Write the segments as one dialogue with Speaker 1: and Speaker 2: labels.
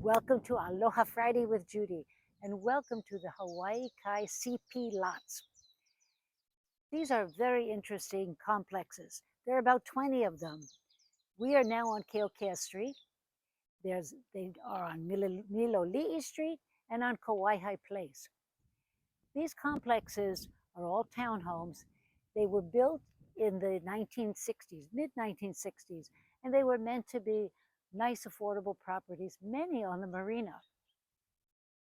Speaker 1: Welcome to Aloha Friday with Judy, and welcome to the Hawaii Kai CP lots. These are very interesting complexes. There are about 20 of them. We are now on Keokea Street. They are on Miloli'i Street and on Kauai Place. These complexes are all townhomes. They were built in the 1960s, mid-1960s, and they were meant to be nice, affordable properties, many on the marina.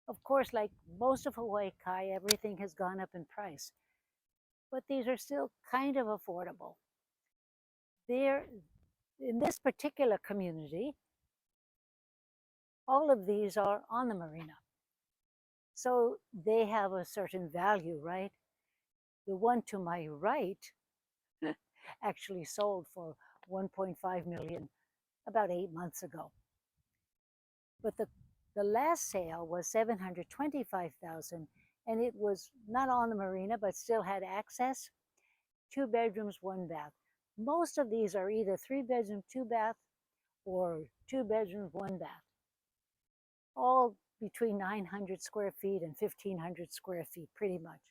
Speaker 1: Of course, like most of Hawaii Kai, everything has gone up in price, but these are still kind of affordable. In this particular community, all of these are on the marina. So they have a certain value, right? The one to my right actually sold for 1.5 million about 8 months ago. But the last sale was 725,000, and it was not on the marina, but still had access. 2 bedrooms, 1 bath. Most of these are either 3 bedroom, 2 bath, or 2 bedrooms, 1 bath. All between 900 square feet and 1,500 square feet, pretty much.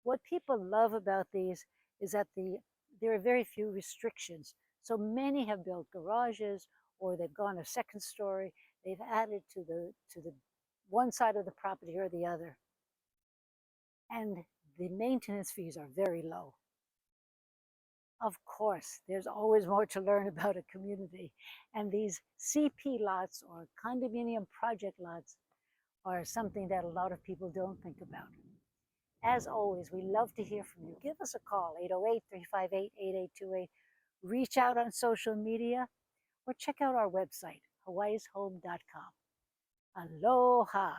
Speaker 1: What people love about these is that there are very few restrictions. So many have built garages, or they've gone a second story. They've added to the one side of the property or the other. And the maintenance fees are very low. Of course, there's always more to learn about a community. And these CP lots, or condominium project lots, are something that a lot of people don't think about. As always, we love to hear from you. Give us a call, 808-358-8828. Reach out on social media, or check out our website, hawaiishome.com. Aloha!